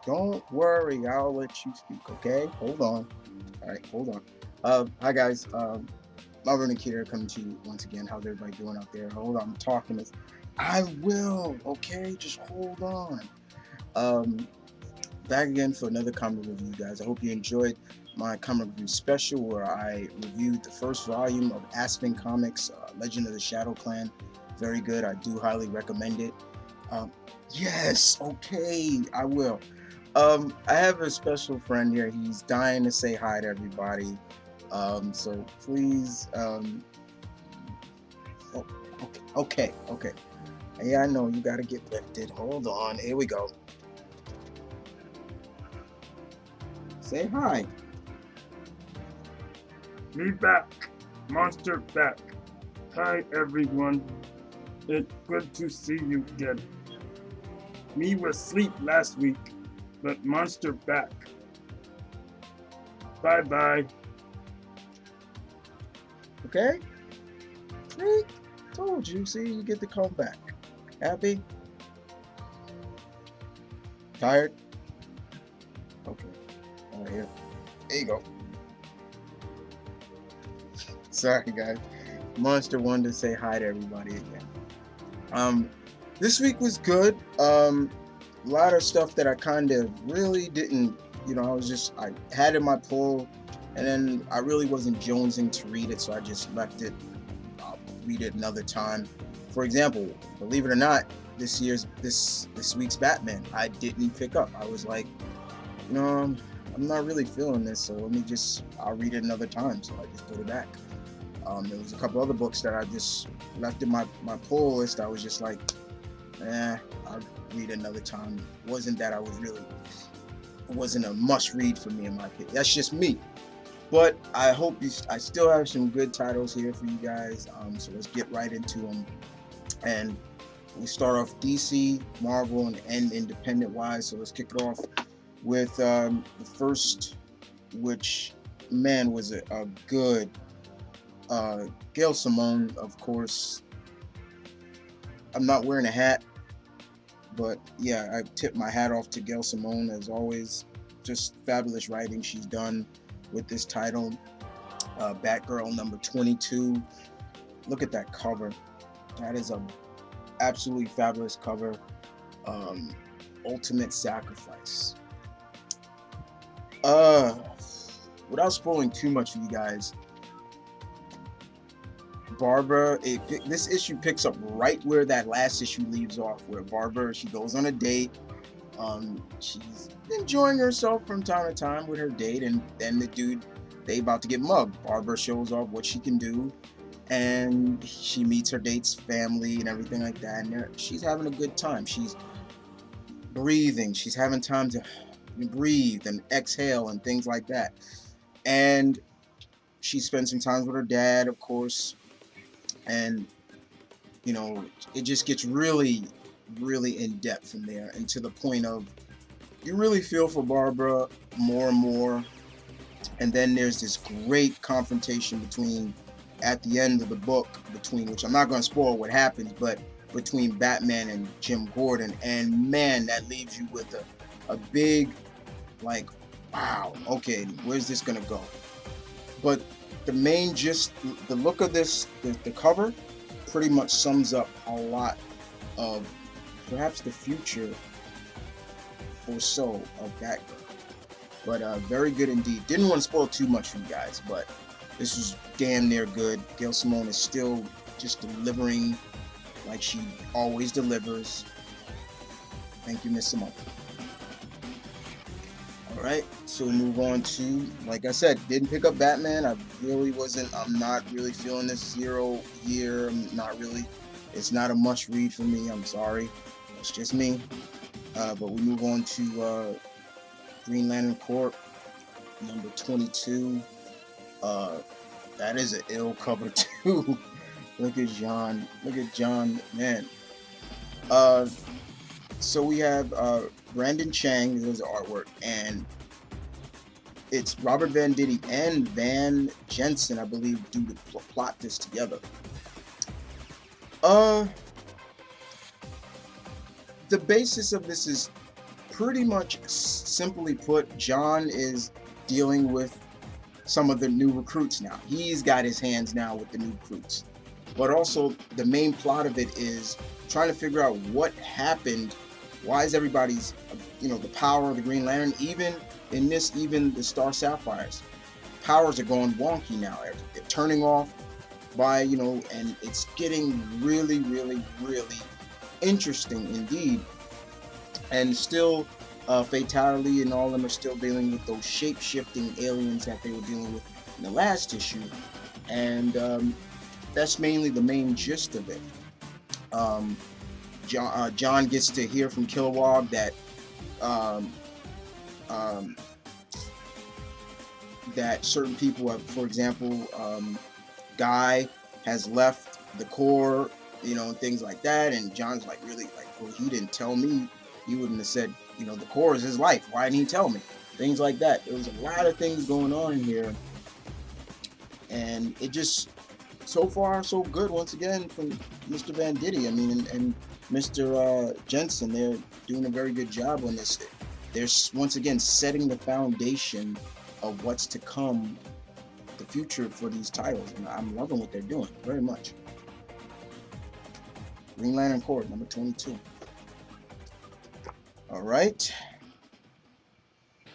Don't worry, I'll let you speak, okay? Hold on. All right, hold on. Hi guys. Marvin and Kira coming to you once again. How's everybody doing out there? Hold on, I'm talking this. I will, okay? Just hold on. Um, Back again for another comic review, guys. I hope you enjoyed my comic review special where I reviewed the first volume of Aspen Comics, Legend of the Shadow Clan. Very good. I do highly recommend it. Um, yes, okay, I will. I have a special friend here. He's dying to say hi to everybody. So please, oh, okay. Yeah, I know you gotta get lifted. Hold on. Here we go. Say hi. Me back, monster back. Hi everyone, it's good to see you again. Me was asleep last week, but monster back. Bye bye. Okay? See? Told you. See, you get to come back. Happy? Tired? Okay. All right, here. There you go. Sorry, guys. Monster wanted to say hi to everybody again. This week was good. A lot of stuff that I kind of really didn't, I had in my pull, and then I really wasn't jonesing to read it, so I just left it. I'll read it another time. For example, believe it or not, this week's Batman, I didn't pick up. I was like, I'm not really feeling this, so I'll read it another time. So I just put it back. There was a couple other books that I just left in my pull list. I was just like, I'll read another time. It wasn't that it wasn't a must read for me in my opinion. That's just me. But I still have some good titles here for you guys. So let's get right into them. And we start off DC, Marvel, and end independent wise. So let's kick it off with the first, which, man, was a good Gail Simone, of course. I'm not wearing a hat, but yeah, I tip my hat off to Gail Simone as always. Just fabulous writing she's done with this title. Batgirl number 22. Look at that cover. That is a absolutely fabulous cover. Ultimate Sacrifice. Without spoiling too much for you guys, Barbara, this issue picks up right where that last issue leaves off, where Barbara, she goes on a date. She's enjoying herself from time to time with her date, and then the dude, they about to get mugged. Barbara shows off what she can do, and she meets her date's family and everything like that, and she's having a good time. She's breathing. She's having time to breathe and exhale and things like that. And she spends some time with her dad, of course, and it just gets really, really in depth from there, and to the point of you really feel for Barbara more and more. And then there's this great confrontation at the end of the book, which I'm not going to spoil what happens, but between Batman and Jim Gordon, and man, that leaves you with a big, like, wow, okay, where's this gonna go? But the main gist, the look of this, the cover, pretty much sums up a lot of perhaps the future or so of Batgirl. But very good indeed. Didn't want to spoil too much for you guys, but this was damn near good. Gail Simone is still just delivering like she always delivers. Thank you, Miss Simone. Alright, so we move on to, like I said, didn't pick up Batman. I'm not really feeling this 0 year. It's not a must read for me. I'm sorry. It's just me. But we move on to Green Lantern Corps, number 22. That is an ill cover too. Look at John, man. So we have Brandon Chang, who's the artwork, and it's Robert Venditti and Van Jensen, I believe, do to plot this together. The basis of this is pretty much simply put, John is dealing with some of the new recruits now. He's got his hands now with the new recruits. But also the main plot of it is trying to figure out what happened. Why is everybody's, the power of the Green Lantern, even in this, even the Star Sapphires, powers are going wonky now. They're turning off by, and it's getting really, really, really interesting indeed. And still, Fatality and all of them are still dealing with those shape-shifting aliens that they were dealing with in the last issue. And that's mainly the main gist of it. John gets to hear from Kilowog that that certain people have, for example, Guy has left the Corps, and things like that. And John's like, really, like, well, he didn't tell me. He wouldn't have said, the Corps is his life. Why didn't he tell me? Things like that. There was a lot of things going on in here. And it just, so far, so good, once again, from Mr. Venditti. I mean, and Mr. Jensen. They're doing a very good job on this. They're, once again, setting the foundation of what's to come, the future for these titles. And I'm loving what they're doing very much. Green Lantern Corps, number 22. All right.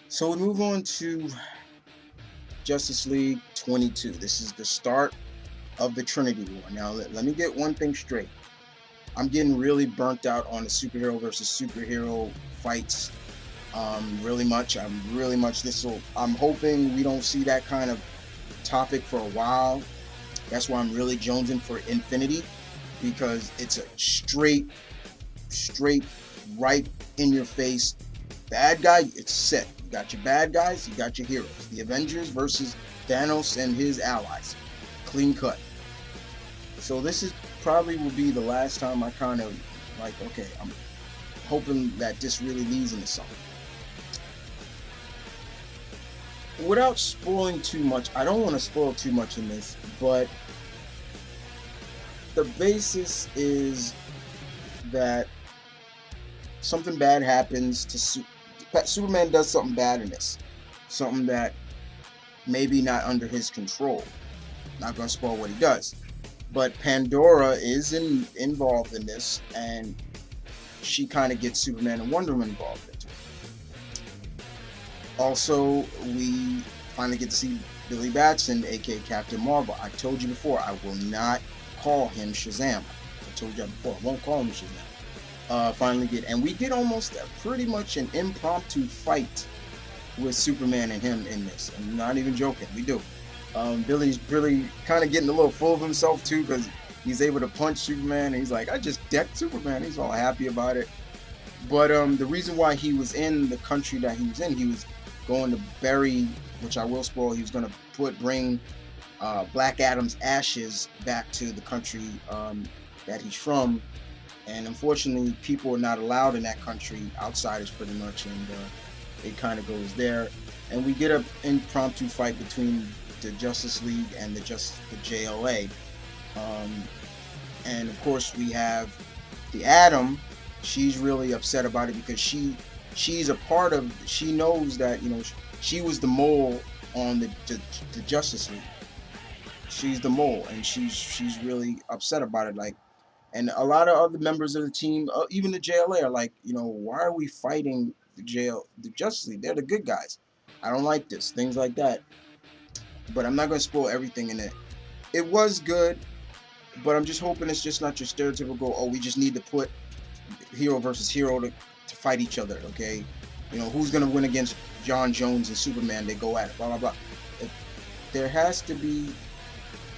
So we move on to Justice League 22. This is the start of the Trinity War. Now, let me get one thing straight. I'm getting really burnt out on the superhero versus superhero fights. Really much. I'm hoping we don't see that kind of topic for a while. That's why I'm really jonesing for Infinity, because it's a straight, right in your face bad guy. It's set. You got your bad guys, you got your heroes. The Avengers versus Thanos and his allies. Clean cut. So this is probably will be the last time I kind of like, okay, I'm hoping that this really leads into something. Without spoiling too much, I don't want to spoil too much in this, but the basis is that something bad happens to Superman. Does something bad in this, something that maybe not under his control. Not going to spoil what he does, but Pandora is involved in this, and she kind of gets Superman and Wonder Woman involved into it. Also, we finally get to see Billy Batson, aka Captain Marvel. I told you before, I will not call him Shazam. I told you before, I won't call him Shazam. Finally and we get almost pretty much an impromptu fight with Superman and him in this. I'm not even joking, we do. Billy's really kind of getting a little full of himself too, because he's able to punch Superman, and he's like, I just decked Superman. He's all happy about it. But the reason why he was in the country that he was in, he was going to bury, which I will spoil, he was going to bring Black Adam's ashes back to the country that he's from. And unfortunately, people are not allowed in that country, outsiders pretty much, and it kind of goes there. And we get an impromptu fight between the Justice League and the JLA. And of course, we have the Atom. She's really upset about it because she's a part of, she knows that, she was the mole on the Justice League. She's the mole, and she's really upset about it. Like, and a lot of other members of the team, even the JLA, are like, why are we fighting the Justice League? They're the good guys. I don't like this. Things like that. But I'm not going to spoil everything in it. It was good, but I'm just hoping it's just not your stereotypical, oh, we just need to put hero versus hero to fight each other, okay? Who's going to win against John Jones and Superman? They go at it, blah, blah, blah. There has to be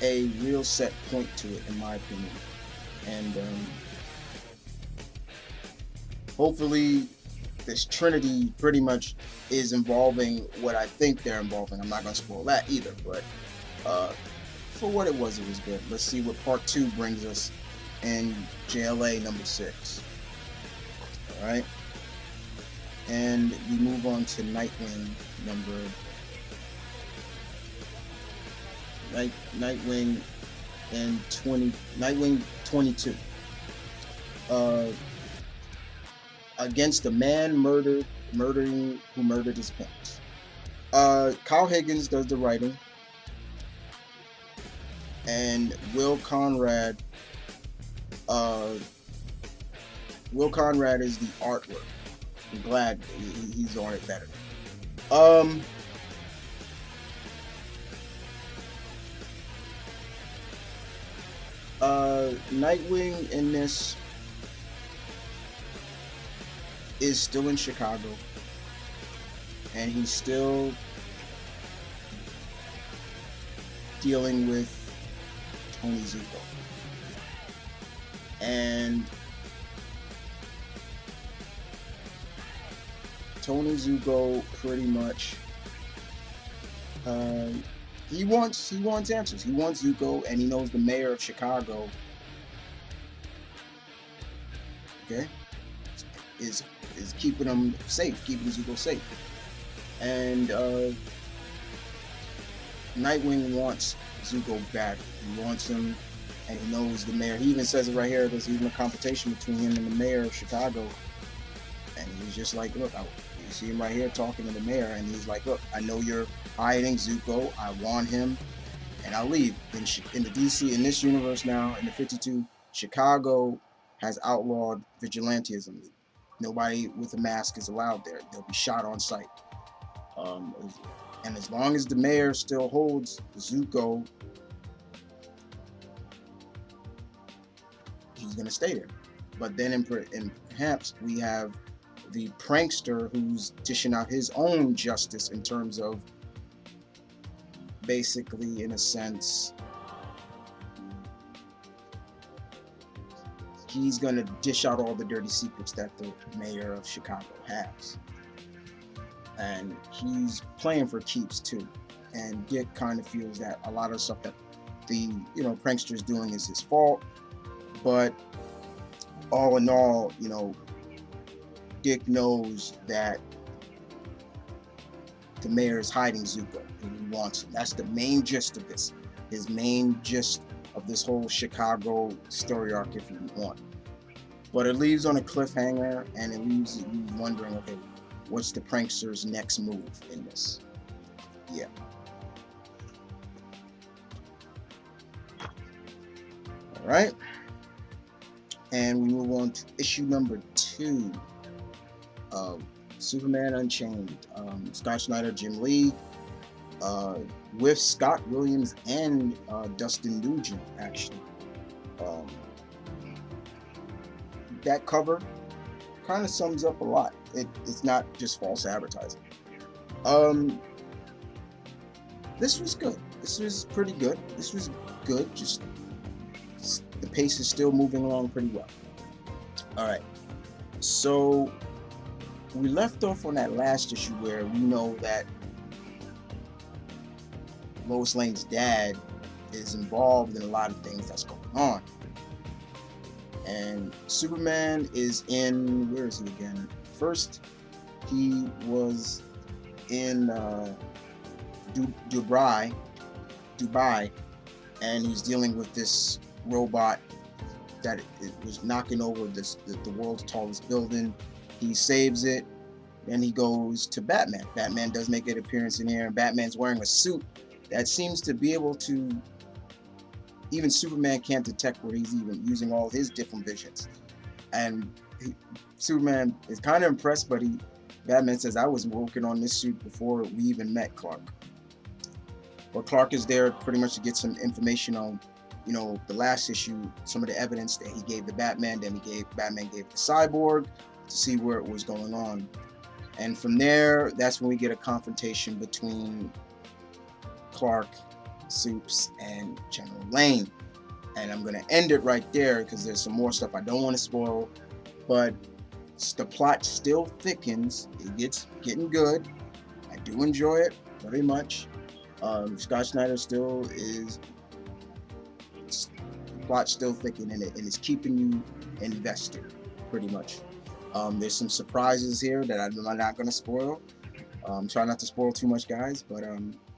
a real set point to it, in my opinion. And hopefully this Trinity pretty much is involving what I think they're involving. I'm not going to spoil that either, but for what it was good. Let's see what part 2 brings us in JLA number 6. Alright, and we move on to Nightwing Nightwing 22. against the man who murdered his parents. Kyle Higgins does the writing, and Will Conrad is the artwork. I'm glad he's on it better. Nightwing in this is still in Chicago, and he's still dealing with Tony Zuko. And Tony Zuko pretty much he wants answers. He wants Zuko, and he knows the mayor of Chicago, okay, is keeping him safe, keeping Zuko safe. And Nightwing wants Zuko back. He wants him, and he knows the mayor. He even says it right here. There's even a competition between him and the mayor of Chicago. And he's just like, look, you see him right here talking to the mayor, and he's like, look, I know you're hiding Zuko. I want him, and I'll leave. In the DC, in this universe now, in the 52, Chicago has outlawed vigilantism. Nobody with a mask is allowed there. They'll be shot on sight. And as long as the mayor still holds Zuko, he's going to stay there. But then in perhaps we have the prankster who's dishing out his own justice in terms of basically, in a sense, he's going to dish out all the dirty secrets that the mayor of Chicago has. And he's playing for keeps too. And Dick kind of feels that a lot of stuff that the prankster is doing is his fault. But all in all, Dick knows that the mayor is hiding Zuko and he wants him. That's the main gist of this. His main gist of this whole Chicago story arc, if you want. But it leaves on a cliffhanger, and it leaves you wondering, okay, what's the prankster's next move in this? Yeah. All right. And we move on to issue number 2 of Superman Unchained. Scott Snyder, Jim Lee, with Scott Williams and Dustin Nugent, actually. That cover kind of sums up a lot. It's not just false advertising. This was good. This was pretty good. This was good. Just the pace is still moving along pretty well. All right. So we left off on that last issue where we know that Lois Lane's dad is involved in a lot of things that's going on. And Superman is in, where is he again? First, he was in Dubai, and he's dealing with this robot that it was knocking over the world's tallest building. He saves it, then he goes to Batman. Batman does make an appearance in here, and Batman's wearing a suit that seems to be able to, even Superman can't detect where he's even using all his different visions. And Superman is kind of impressed, but Batman says, I was working on this suit before we even met Clark. But Clark is there pretty much to get some information on, the last issue, some of the evidence that he gave to Batman, then Batman gave to Cyborg to see where it was going on. And from there, that's when we get a confrontation between Clark, Supes, and General Lane. And I'm going to end it right there because there's some more stuff I don't want to spoil, but the plot still thickens. It gets getting good. I do enjoy it very much. Scott Snyder still is, the plot still thickening, and it's keeping you invested pretty much. There's some surprises here that I'm not going to spoil. Try not to spoil too much, guys, but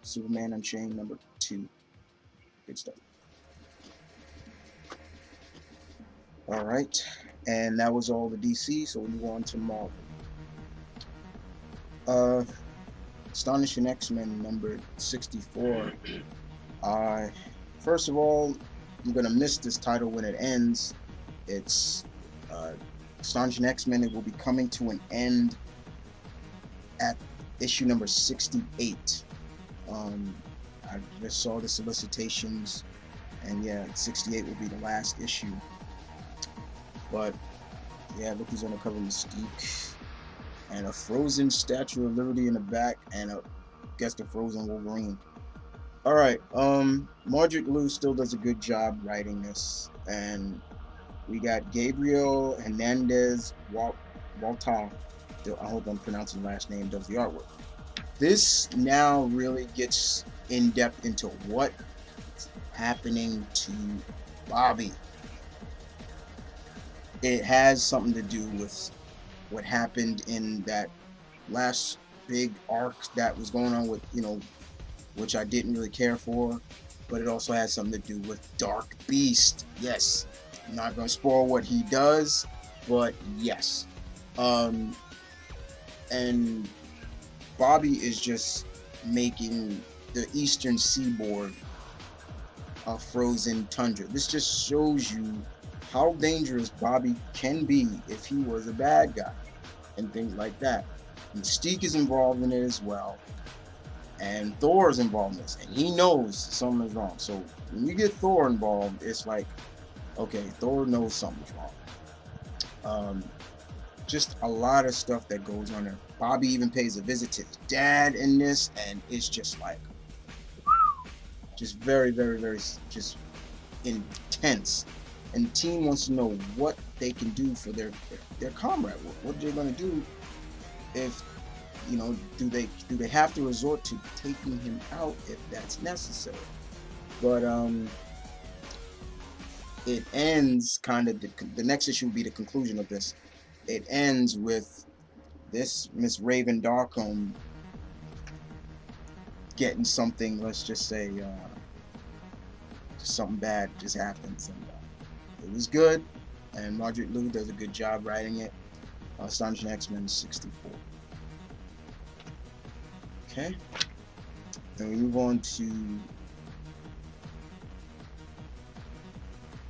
Superman Unchained number 2. Good stuff. All right. And that was all the DC, so we move on to Marvel. Astonishing X-Men number 64. First of all, I'm gonna miss this title when it ends. It's Astonishing X-Men. It will be coming to an end at issue number 68. I just saw the solicitations, and yeah, 68 will be the last issue. But yeah, look who's on the cover: Mystique, and a frozen Statue of Liberty in the back, and I guess the frozen Wolverine. All right, Margaret Liu still does a good job writing this, and we got Gabriel Hernandez Walta. I hope I'm pronouncing the last name. Does the artwork. This now really gets in depth into what's happening to Bobby. It has something to do with what happened in that last big arc that was going on with, which I didn't really care for, but it also has something to do with Dark Beast. Yes, I'm not going to spoil what he does, but yes. And Bobby is just making the eastern seaboard a frozen tundra. This just shows you how dangerous Bobby can be if he was a bad guy and things like that. Mystique is involved in it as well, and Thor is involved in this, and he knows something is wrong. So when you get Thor involved, it's like, okay, Thor knows something's wrong. Just a lot of stuff that goes on there. Bobby even pays a visit to his dad in this, and it's just like, just very, very, very, just intense. And the team wants to know what they can do for their comrade. What they're going to do if, do they have to resort to taking him out if that's necessary? But it ends kind of, the next issue will be the conclusion of this. It ends with this Miss Raven Darkholm getting something, let's just say, just something bad just happens. And it was good, and Margaret Liu does a good job writing it. Astonishing X-Men 64. Okay, then we move on to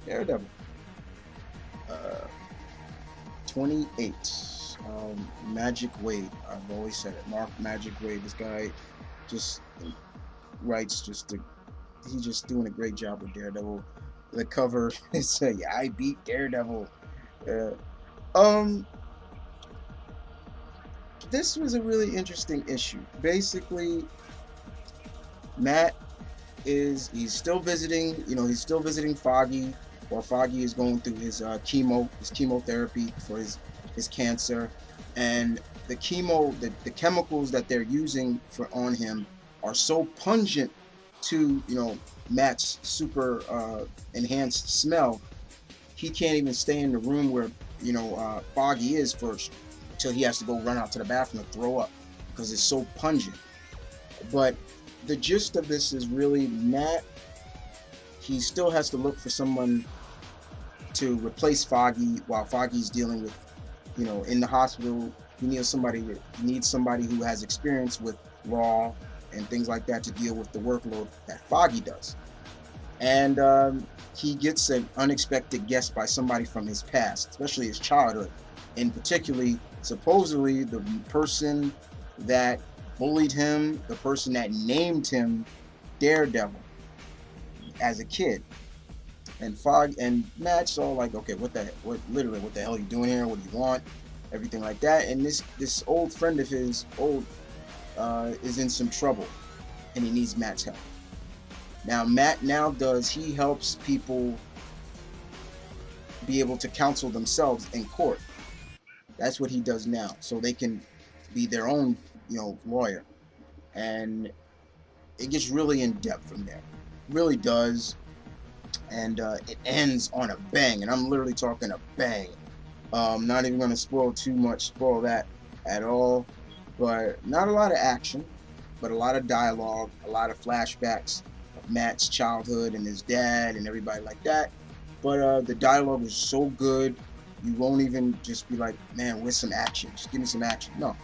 Daredevil. 28. Magic Wade. I've always said it. Mark Magic Wade. This guy just writes he's just doing a great job with Daredevil. The cover is yeah, I beat Daredevil. This was a really interesting issue. Basically, Matt he's still visiting, he's still visiting Foggy, while Foggy is going through his chemotherapy for his cancer, and the chemicals that they're using on him are so pungent to Matt's super enhanced smell. He can't even stay in the room where Foggy is first, until he has to go run out to the bathroom to throw up because it's so pungent. But the gist of this is really Matt, he still has to look for someone to replace Foggy while Foggy's dealing with, in the hospital. He needs somebody who has experience with law and things like that to deal with the workload that Foggy does. And he gets an unexpected guest by somebody from his past, especially his childhood, and particularly, supposedly, the person that bullied him, the person that named him Daredevil as a kid. And Matt's all like, okay, what the hell are you doing here? What do you want? Everything like that. And this old friend of his is in some trouble, and he needs Matt's help. Now Matt he helps people be able to counsel themselves in court. That's what he does now, so they can be their own lawyer. And it gets really in depth from there, really does. And it ends on a bang, and I'm literally talking a bang. Not even going to spoil that at all, but not a lot of action, but a lot of dialogue, a lot of flashbacks of Matt's childhood and his dad and everybody like that. But the dialogue was so good, You won't even just be like, man, where's some action? Just give me some action. No,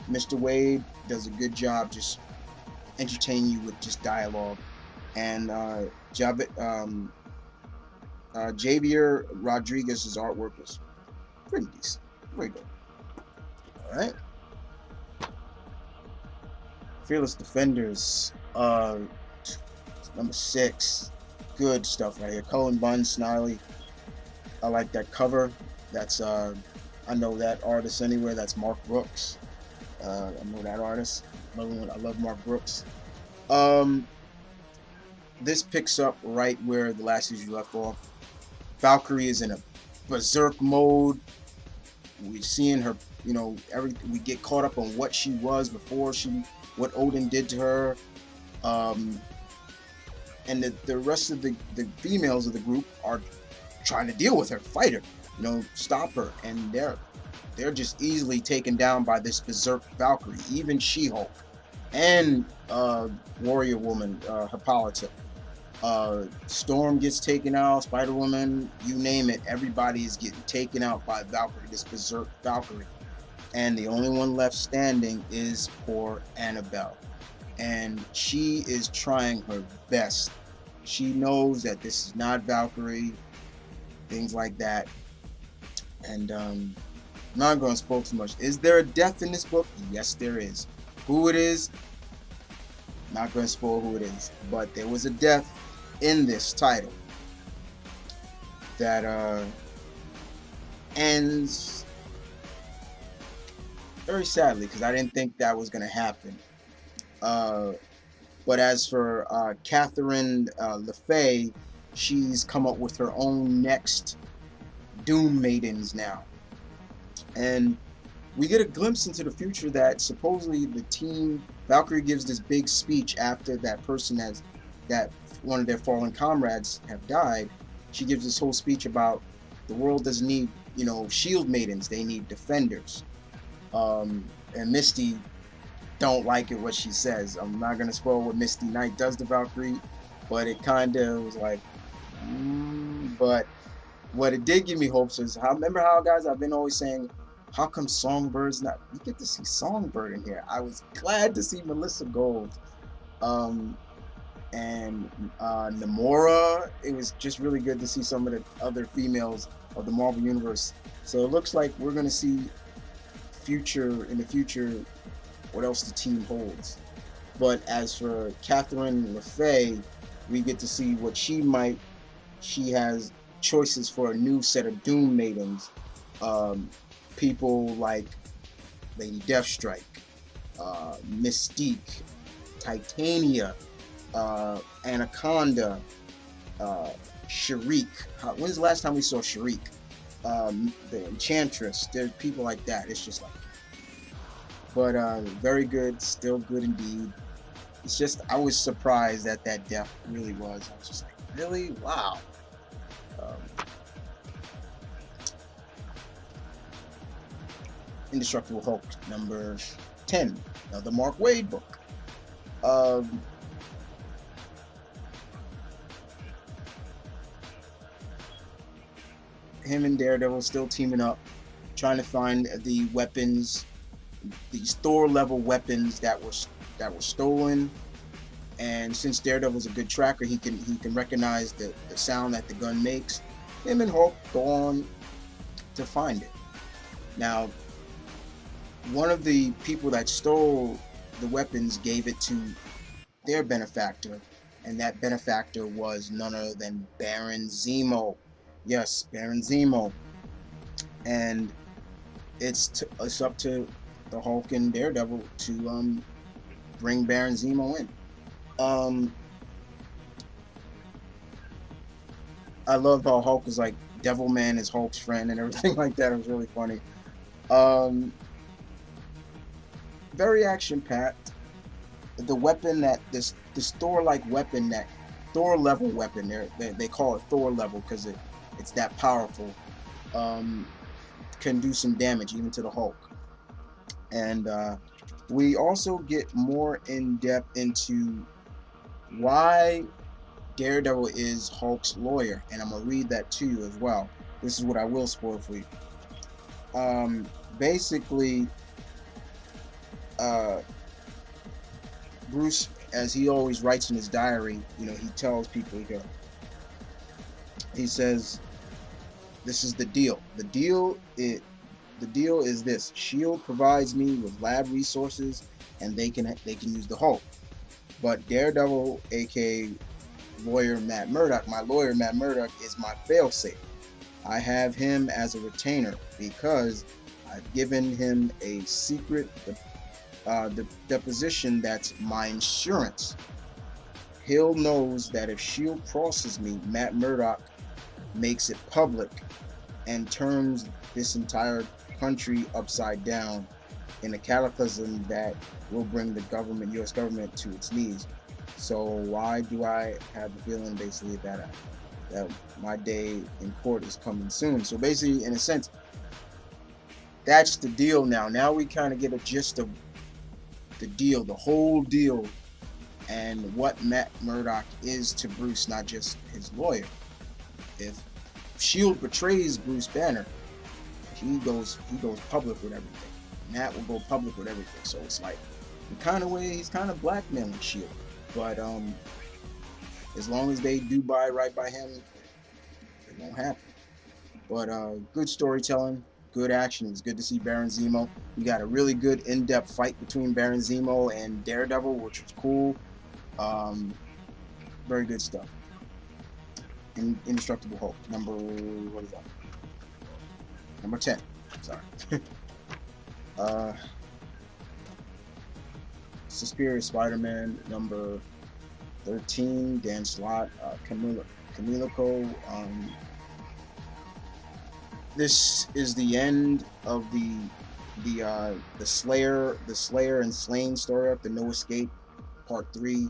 Mr. Wade does a good job just entertaining you with just dialogue. And Javier Rodriguez's artwork was pretty decent, pretty good. All right. Fearless Defenders, number 6, good stuff right here. Cullen Bunn, Snarly. I like that cover. That's I know that artist anywhere. That's Mark Brooks. I know that artist. I love Mark Brooks. This picks up right where the last issue left off. Valkyrie is in a berserk mode. We're seeing her, we get caught up on what she was before what Odin did to her. And the rest of the females of the group are trying to deal with her, fight her, stop her, and they're just easily taken down by this berserk Valkyrie. Even She-Hulk and Warrior Woman, Hippolyta. Storm gets taken out, Spider-Woman, you name it, everybody is getting taken out by Valkyrie, this berserk Valkyrie. And the only one left standing is poor Annabelle. And she is trying her best. She knows that this is not Valkyrie, things like that. And I'm not going to spoil too much. Is there a death in this book? Yes, there is. Who it is? Not going to spoil who it is. But there was a death in this title that ends very sadly, because I didn't think that was going to happen. But as for Catherine LeFay, she's come up with her own next Doom Maidens now. And we get a glimpse into the future that supposedly the team, Valkyrie gives this big speech after that one of their fallen comrades have died. She gives this whole speech about the world doesn't need, shield maidens, they need defenders. And Misty don't like it what she says. I'm not gonna spoil what Misty Knight does to Valkyrie, but it kind of was like, but what it did give me hopes is remember how, guys, I've been always saying, how come Songbird's not? You get to see Songbird in here. I was glad to see Melissa Gold, and Namora. It was just really good to see some of the other females of the Marvel Universe. So it looks like we're gonna see in the future what else the team holds. But as for Catherine LeFay, we get to see what she has choices for a new set of Doom Maidens. People like Lady Deathstrike, Mystique, Titania, Anaconda, Shariq. When's the last time we saw Shariq? The Enchantress. There's people like that. It's just like, but very good, still good indeed. It's just, I was surprised at that death. Really was. I was just like, really? Wow. Indestructible Hulk, number 10, the Mark Waid book. Him and Daredevil still teaming up, trying to find the weapons, these Thor level weapons that were stolen. And since Daredevil's a good tracker, he can recognize the sound that the gun makes. Him and Hulk go on to find it. Now, one of the people that stole the weapons gave it to their benefactor, and that benefactor was none other than Baron Zemo. Yes, Baron Zemo. And it's up to the Hulk and Daredevil to bring Baron Zemo in. I love how Hulk was like, Devil Man is Hulk's friend and everything like that. It was really funny. Very action-packed. The weapon that this Thor-like weapon, that Thor level weapon, they call it Thor level because it's that powerful. Can do some damage even to the Hulk. And we also get more in depth into why Daredevil is Hulk's lawyer, and I'm gonna read that to you as well. this is what I will spoil for you. Basically, Bruce, as he always writes in his diary, you know, he tells people, he says, "This is the deal. The deal is this: Shield provides me with lab resources, and they can use the Hulk. But Daredevil, aka lawyer Matt Murdock, my lawyer Matt Murdock, is my failsafe. I have him as a retainer because I've given him a secret deposition that's my insurance. Hill knows that if Shield crosses me, Matt Murdock makes it public and turns this entire country upside down in a cataclysm that will bring the government, U.S. government, to its knees. So why do I have the feeling basically that my day in court is coming soon?" So basically, in a sense, that's the deal now. Now we kind of get a gist of the deal, the whole deal, and what Matt Murdock is to Bruce, not just his lawyer. If Shield betrays Bruce Banner, he goes public with everything. Matt will go public with everything. So it's like, in kind of way, he's kind of blackmailing Shield. But as long as they do right by him, it won't happen. But good storytelling, good action. It was good to see Baron Zemo. We got a really good in-depth fight between Baron Zemo and Daredevil, which was cool. Very good stuff. Indestructible Hulk, what is that? Number 10. Sorry. Superior Spider-Man, number 13. Dan Slott, Camilico. This is the end of the Slayer and Slain story arc, the No Escape Part 3.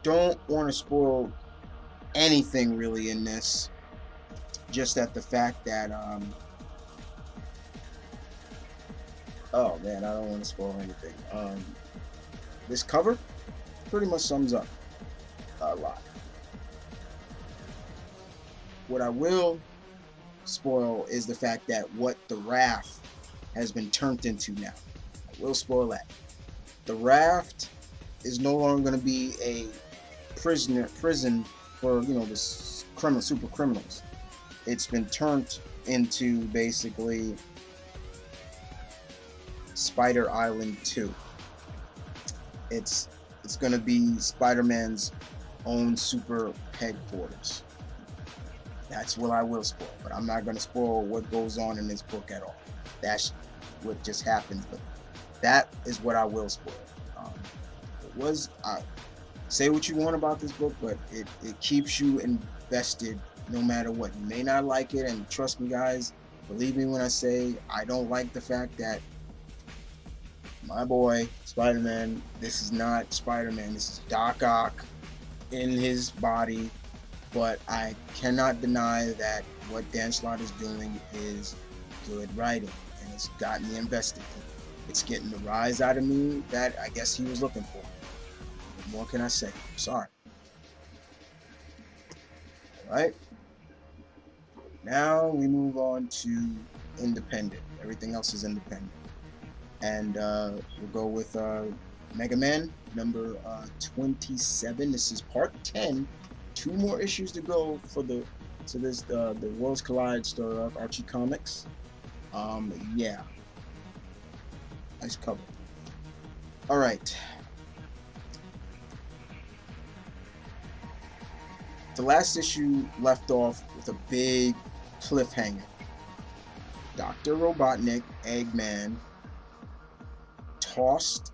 Don't want to spoil anything really in this, just at the fact that oh man, I don't want to spoil anything. This cover pretty much sums up a lot. What I will spoil is the fact that what the Raft has been turned into now. I will spoil that. The Raft is no longer going to be a prison for, you know, the super criminals. It's been turned into basically Spider Island 2. It's going to be Spider-Man's own super headquarters. That's what I will spoil, but I'm not going to spoil what goes on in this book at all. That's what just happens, but that is what I will spoil. Say what you want about this book, but it keeps you invested no matter what. You may not like it, and trust me guys, believe me when I say I don't like the fact that my boy Spider-Man, this is not Spider-Man, this is Doc Ock in his body, but I cannot deny that what Dan Slott is doing is good writing, and it's got me invested. It's getting the rise out of me that I guess he was looking for. What more can I say? I'm sorry. Alright. Now we move on to independent. Everything else is independent. And we'll go with Mega Man number 27. This is part 10. 2 more issues to go for the Worlds Collide story of Archie Comics. Yeah. Nice cover. Alright. The last issue left off with a big cliffhanger. Dr. Robotnik, Eggman, tossed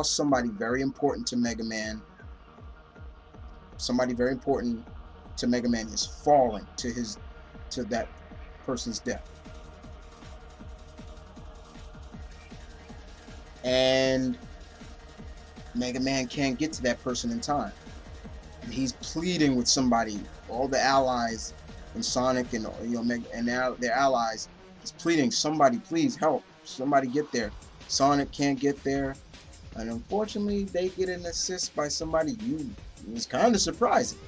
somebody very important to Mega Man. Somebody very important to Mega Man is falling to that person's death. And Mega Man can't get to that person in time. And he's pleading with somebody, all the allies, and Sonic and their allies. He's pleading, somebody please help. Somebody get there. Sonic can't get there. And unfortunately, they get an assist by somebody who was kind of surprising.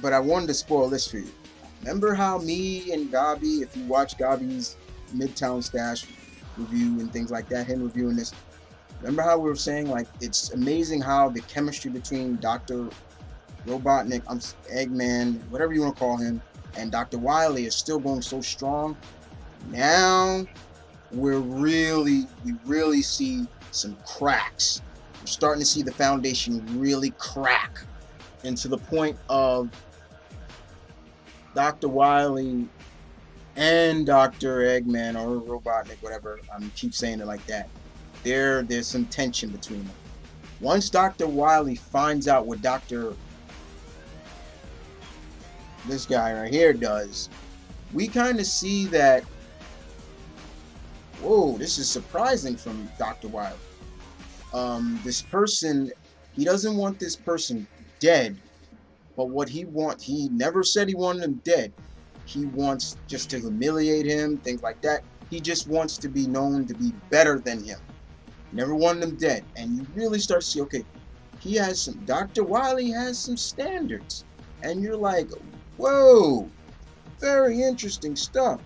But I wanted to spoil this for you. Remember how me and Gabi, if you watch Gabi's Midtown Stash review and things like that, him reviewing this, remember how we were saying, like, it's amazing how the chemistry between Dr. Robotnik, Eggman, whatever you want to call him, and Dr. Wily is still going so strong. Now we really see some cracks. We're starting to see the foundation really crack into the point of Dr. Wily and Dr. Eggman or Robotnik, whatever. I keep saying it like that. There's some tension between them. Once Dr. Wily finds out what this guy right here does, we kind of see that, whoa, this is surprising from Dr. Wily. This person, he doesn't want this person dead, but what he never said he wanted him dead. He wants just to humiliate him, things like that. He just wants to be known to be better than him. Never wanted him dead. And you really start to see, okay, Dr. Wily has some standards. And you're like, whoa, very interesting stuff.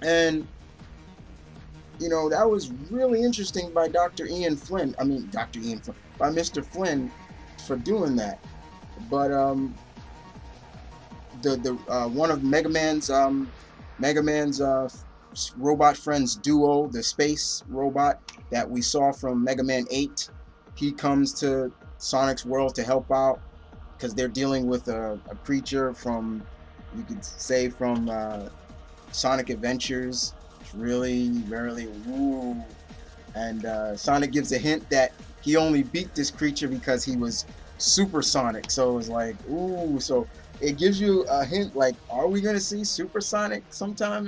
And, you know, that was really interesting by by Mr. Flynn for doing that. But one of Mega Man's robot friends duo, the space robot that we saw from Mega Man 8, he comes to Sonic's world to help out because they're dealing with a creature from, you could say, from Sonic Adventures. It's really woo. And Sonic gives a hint that he only beat this creature because he was supersonic. So it was like, ooh. So it gives you a hint, like, are we gonna see Supersonic sometime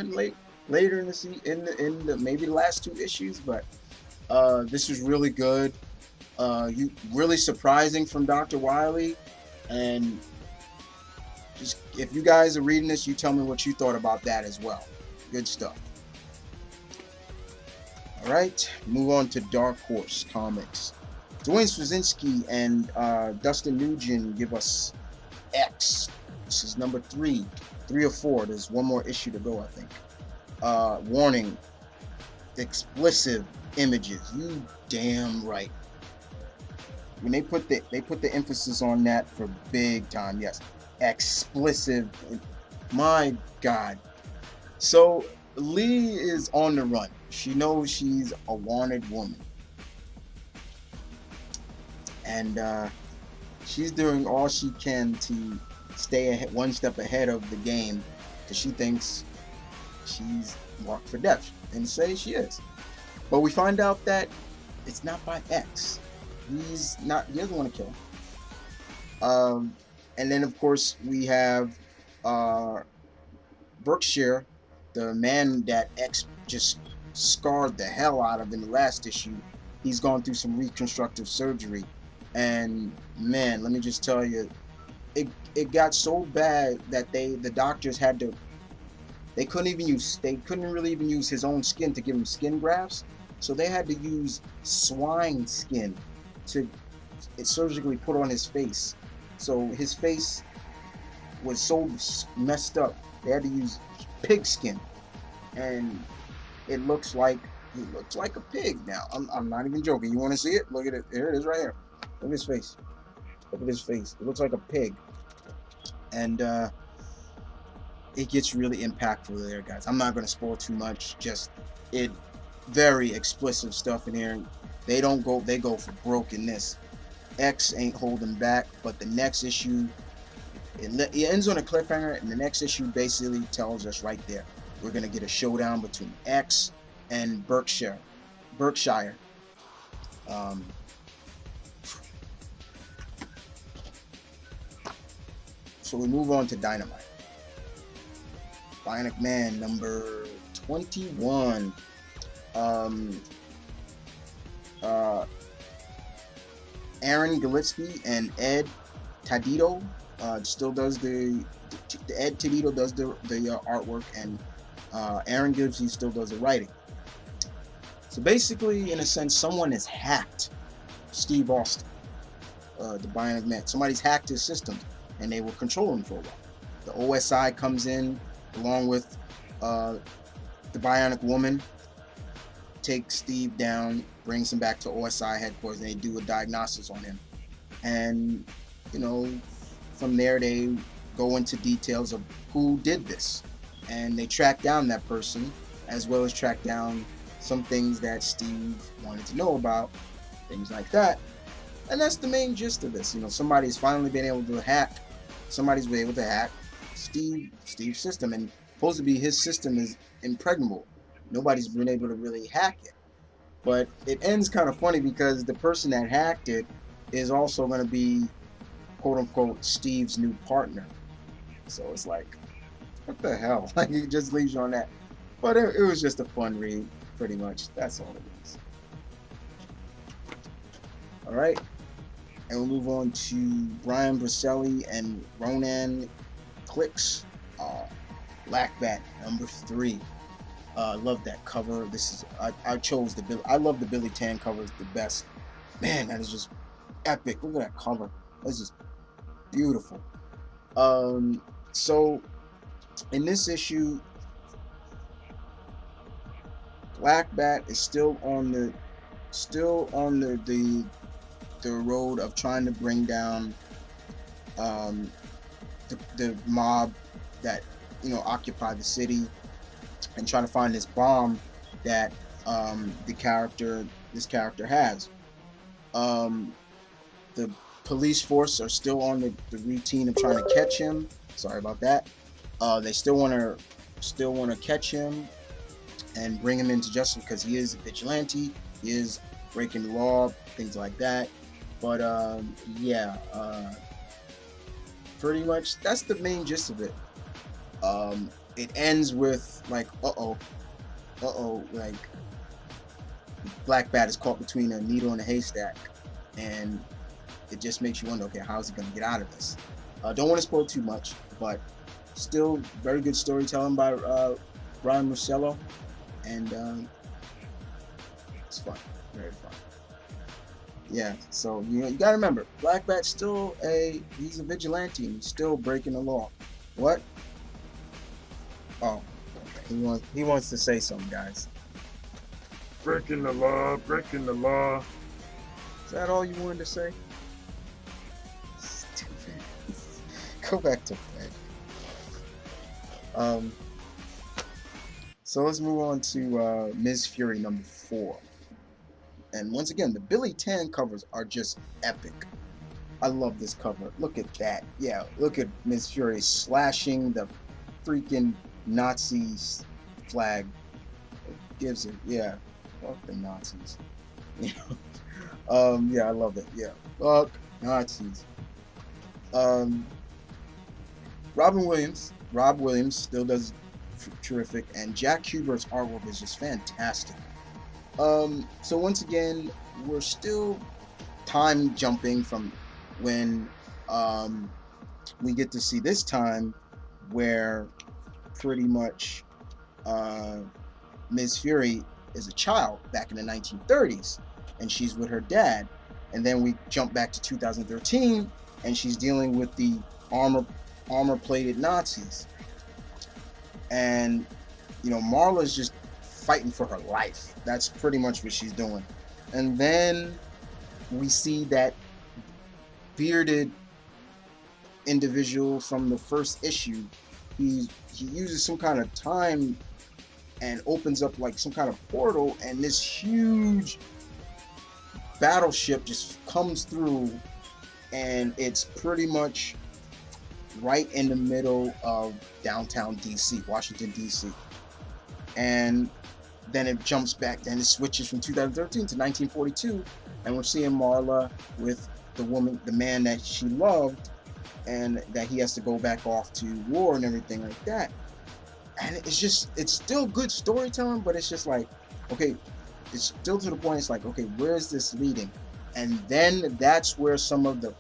later in the maybe the last 2 issues? But this was really good. Really surprising from Dr. Wily. And just, if you guys are reading this, you tell me what you thought about that as well. Good stuff. All right, move on to Dark Horse Comics. Dwayne Straczynski and Dustin Nugent give us X. This is number 3 or 4. There's one more issue to go, I think. Warning: explicit images. You damn right. When they put the emphasis on that for big time. Yes, explicit. My God. So Lee is on the run. She knows she's a wanted woman. And she's doing all she can to stay one step ahead of the game because she thinks she's marked for death. And say she is. But we find out that it's not by X. He doesn't want to kill him. And then, of course, we have Berkshire, the man that X just scarred the hell out of in the last issue. He's gone through some reconstructive surgery. And man, let me just tell you, it got so bad that the doctors had to, they couldn't really even use his own skin to give him skin grafts, so they had to use swine skin to surgically put on his face. So his face was so messed up, they had to use pig skin, and he looks like a pig now. I'm not even joking. You want to see it? Look at it. Here it is, right here. Look at his face. Look at his face. It looks like a pig. And it gets really impactful there, guys. I'm not going to spoil too much. Just very explicit stuff in here. They go for broke in this. X ain't holding back, but the next issue, it ends on a cliffhanger, and the next issue basically tells us right there, we're going to get a showdown between X and Berkshire. So we move on to Dynamite. Bionic Man number 21. Aaron Gillespie and Ed Tadito still does Ed Tadito does the artwork, and Aaron Gibbs, he still does the writing. So basically, in a sense, someone has hacked Steve Austin, the Bionic Man. Somebody's hacked his systems, and they will control him for a while. The OSI comes in along with the Bionic Woman, takes Steve down, brings him back to OSI headquarters, and they do a diagnosis on him. And, you know, from there they go into details of who did this. And they track down that person, as well as track down some things that Steve wanted to know about, things like that. And that's the main gist of this. You know, somebody's finally been able to hack, Steve's system, and supposed to be his system is impregnable. Nobody's been able to really hack it. But it ends kind of funny because the person that hacked it is also going to be, quote unquote, Steve's new partner. So it's like, what the hell? Like, it just leaves you on that. But it was just a fun read, pretty much. That's all it is. All right. And we'll move on to Brian Bricelli and Ronan Click's Black Bat #3. I love that cover. This is I chose the I love the Billy Tan cover. It's the best. Man, that is just epic. Look at that cover. That's just beautiful. So in this issue, Black Bat is still on the road of trying to bring down the mob that, you know, occupy the city, and trying to find this bomb that this character has. The police force are still on the routine of trying to catch him. Sorry about that. They still want to catch him and bring him into justice because he is a vigilante. He is breaking the law, things like that. But pretty much that's the main gist of it. It ends with like, like Black Bat is caught between a needle and a haystack, and it just makes you wonder, okay, how's he gonna get out of this? Don't want to spoil too much, but still very good storytelling by Brian Marcello, and it's fun, very fun. Yeah, so you gotta remember, Black Bat's still he's a vigilante, and he's still breaking the law. What? Oh, okay. He wants to say something, guys. Breaking the law, breaking the law. Is that all you wanted to say? Stupid. Go back to bed. So let's move on to Ms. Fury #4. And once again, the Billy Tan covers are just epic. I love this cover. Look at that. Yeah, look at Ms. Fury slashing the freaking Nazi flag. It gives it, yeah. Fuck the Nazis. Yeah, I love it. Yeah, fuck Nazis. Rob Williams still does terrific, and Jack Hubert's artwork is just fantastic. So once again, we're still time jumping from when we get to see this time where pretty much Ms. Fury is a child back in the 1930s, and she's with her dad. And then we jump back to 2013, and she's dealing with the armor-plated Nazis. And, you know, Marla's just fighting for her life. That's pretty much what she's doing. And then we see that bearded individual from the first issue. He uses some kind of time and opens up like some kind of portal, and this huge battleship just comes through, and it's pretty much right in the middle of downtown DC, Washington DC. And then it jumps back, then it switches from 2013 to 1942, and we're seeing Marla with the man that she loved, and that he has to go back off to war and everything like that. And it's still good storytelling, but it's just like, okay, it's still to the point, it's like, okay, where is this leading? And then that's where some of the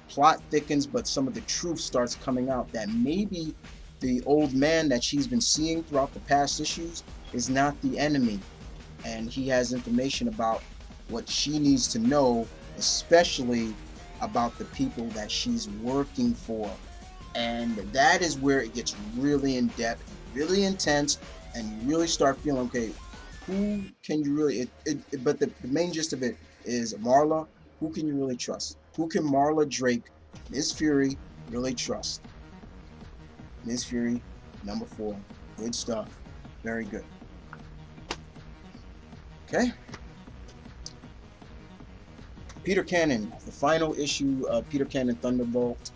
plot thickens, but some of the truth starts coming out, that maybe the old man that she's been seeing throughout the past issues is not the enemy, and he has information about what she needs to know, especially about the people that she's working for. And that is where it gets really in depth, really intense, and you really start feeling, okay, who can you really, but the main gist of it is Marla. Who can you really trust? Who can Marla Drake, Ms. Fury, really trust? Ms. Fury, number 4. Good stuff. Very good. Okay. Peter Cannon, the final issue of Peter Cannon Thunderbolt.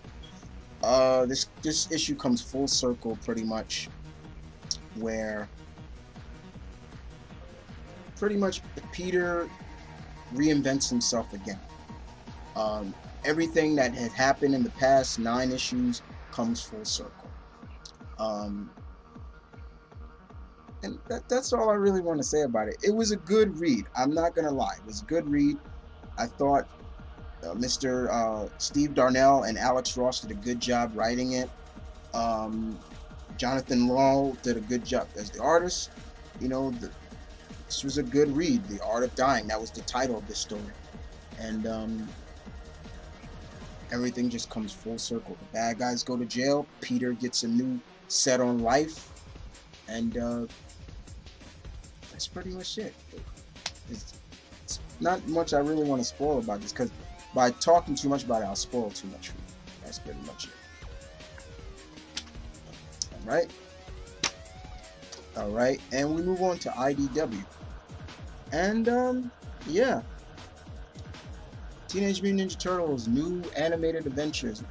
This issue comes full circle pretty much, where pretty much Peter reinvents himself again. Everything that had happened in the past 9 issues comes full circle. And that's all I really want to say about it. It was a good read. I'm not gonna lie, it was a good read. I thought Mr. Steve Darnell and Alex Ross did a good job writing it. Jonathan Law did a good job as the artist. You know, this was a good read. The Art of Dying, that was the title of this story. And everything just comes full circle. The bad guys go to jail. Peter gets a new set on life. And that's pretty much it. It's not much I really want to spoil about this, because by talking too much about it, I'll spoil too much for you. That's pretty much it. Alright. Alright, and we move on to IDW. And, yeah. Teenage Mutant Ninja Turtles, new animated adventures.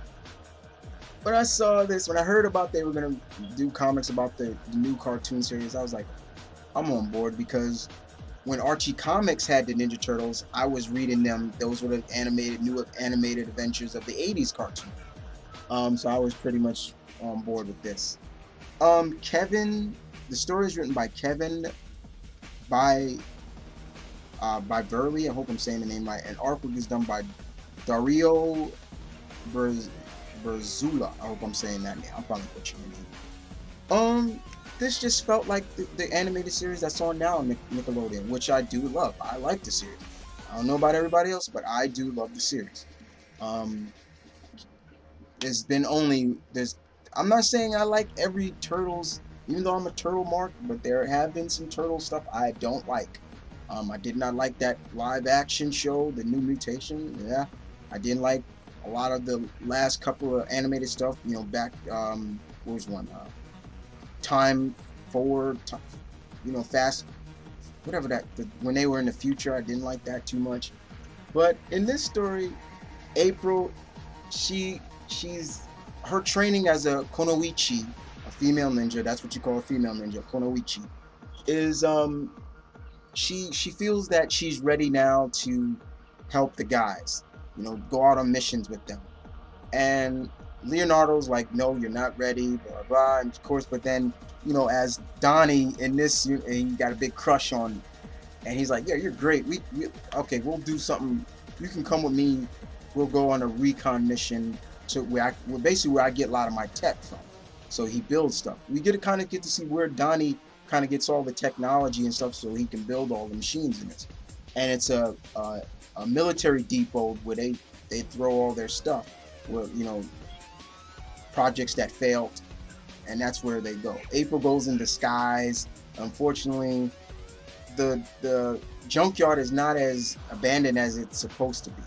When I saw this, when I heard about they were going to do comics about the new cartoon series, I was like, I'm on board, because when Archie Comics had the Ninja Turtles, I was reading them. Those were the new animated adventures of the 80s cartoon. So I was pretty much on board with this. Kevin, the story is written by Kevin by Burley. I hope I'm saying the name right. And artwork is done by Dario Berzula. I hope I'm saying that name. I'm probably butchering the name. This just felt like the animated series that's on now on Nickelodeon, which I do love. I like the series. I don't know about everybody else, but I do love the series. I'm not saying I like every Turtles, even though I'm a Turtle mark, but there have been some Turtle stuff I don't like. I did not like that live action show, the New Mutation. Yeah, I didn't like a lot of the last couple of animated stuff. You know, back what was one? Time Forward, you know, Fast, whatever that. When they were in the future, I didn't like that too much. But in this story, April, she's her training as a Konoichi, a female ninja. That's what you call a female ninja, Konoichi. Is she feels that she's ready now to help the guys, you know, go out on missions with them. And Leonardo's like, no, you're not ready, blah, blah, and of course, but then, you know, as Donnie in this, he got a big crush on, and he's like, yeah, you're great, okay, we'll do something, you can come with me, we'll go on a recon mission to basically where I get a lot of my tech from. So he builds stuff. We kind of get to see where Donnie kind of gets all the technology and stuff, so he can build all the machines in it. And it's a military depot where they throw all their stuff, where, you know, projects that failed, and that's where they go. April goes in disguise. Unfortunately, the junkyard is not as abandoned as it's supposed to be,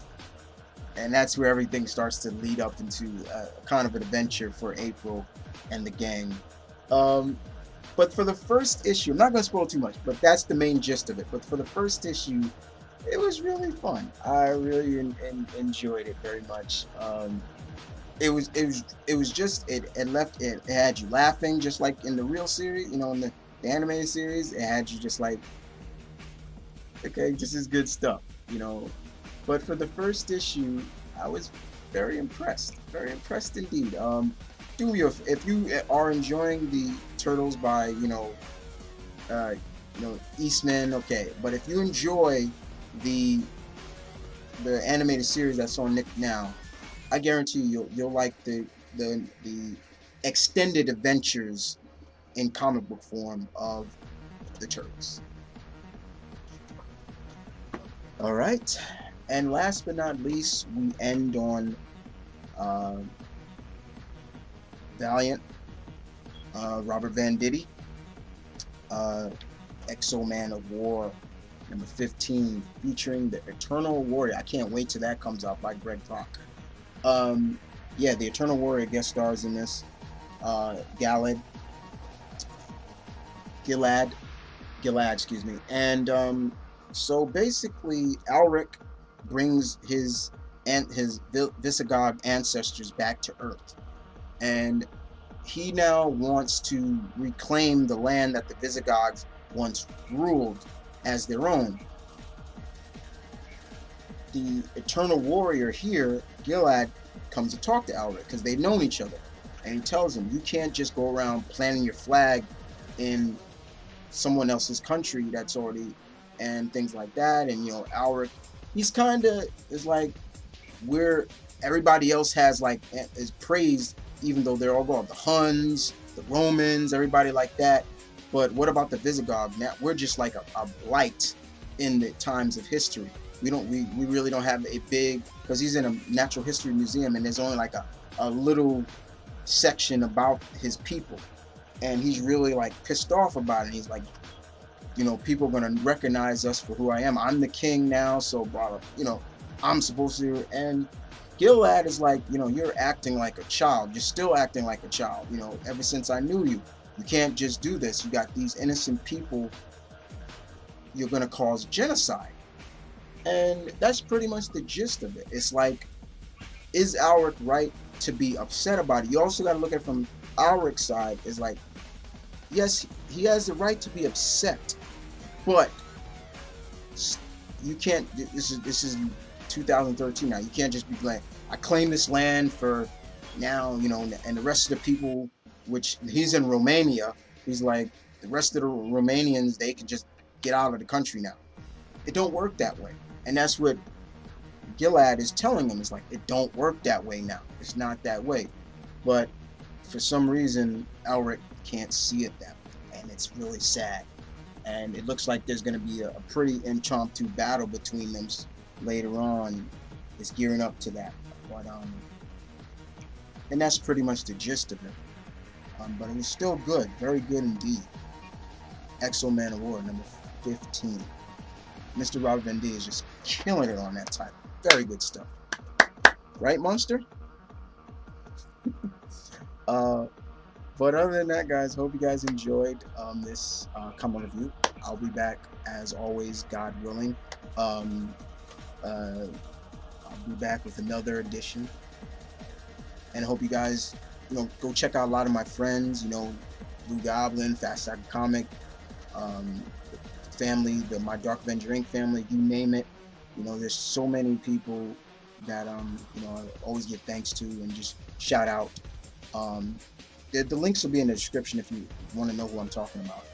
and that's where everything starts to lead up into a kind of an adventure for April and the gang. But for the first issue, I'm not going to spoil too much, but that's the main gist of it. But for the first issue, it was really fun. I really enjoyed it very much. It had you laughing, just like in the real series, you know, in the animated series. It had you just like, okay, this is good stuff, you know. But for the first issue, I was very impressed indeed. If you are enjoying the Turtles by Eastman, okay, but if you enjoy the animated series that's on Nick now, I guarantee you'll like the extended adventures in comic book form of the Turks. All right, and last but not least, we end on Valiant, Robert Venditti, X-Men of War number 15, featuring the Eternal Warrior. I can't wait till that comes out, by Greg Pak. Yeah, the Eternal Warrior guest stars in this. Gilad, excuse me. And so basically, Alric brings his Visigoth ancestors back to Earth, and he now wants to reclaim the land that the Visigoths once ruled as their own. The Eternal Warrior here, Gilad, comes to talk to Alric because they've known each other, and he tells him, you can't just go around planting your flag in someone else's country that's already, and things like that. And you know, Alric, he's kind of is like, where everybody else has like is praised, even though they're all gone, the Huns, the Romans, everybody like that. But what about the Visigoths? Now we're just like a blight in the times of history. We really don't have a big, because he's in a natural history museum and there's only like a little section about his people, and he's really like pissed off about it. He's like, you know, people are gonna recognize us for who I am. I'm the king now, so blah, you know, I'm supposed to. And Gilad is like, you know, you're acting like a child. You're still acting like a child. You know, ever since I knew you, you can't just do this. You got these innocent people. You're gonna cause genocide. And that's pretty much the gist of it. It's like, is Alric right to be upset about it? You also got to look at it from Alric's side. Is like, yes, he has the right to be upset, but you can't. This is 2013 now. You can't just be like, I claim this land for now, you know, and the rest of the people, which he's in Romania, he's like, the rest of the Romanians, they can just get out of the country now. It don't work that way. And that's what Gilad is telling him. It's like, it don't work that way now. It's not that way. But for some reason, Alric can't see it that way. And it's really sad. And it looks like there's going to be a pretty impromptu battle between them later on. It's gearing up to that. But and that's pretty much the gist of it. But it was still good. Very good indeed. X-Men of War number 15. Mr. Robert Venditti is just killing it on that title. Very good stuff. Right, Monster? But other than that, guys, hope you guys enjoyed this comic review. I'll be back, as always, God willing. I'll be back with another edition. And I hope you guys, you know, go check out a lot of my friends, you know, Blue Goblin, FatStakeofComics, family, my DarkAvengerINC family, you name it. You know, there's so many people that you know, I always give thanks to and just shout out. The links will be in the description if you want to know who I'm talking about.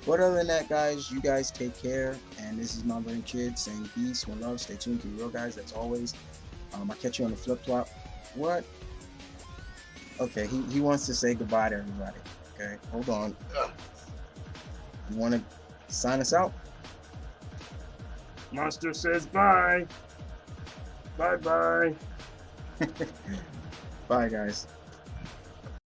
But other than that, guys, you guys take care. And this is my brain kid saying peace, one love, stay tuned, keep it real, guys, as always. I'll catch you on the flip flop. What? Okay, he wants to say goodbye to everybody. Okay, hold on. You want to sign us out? Monster says bye. Bye-bye. Bye, guys.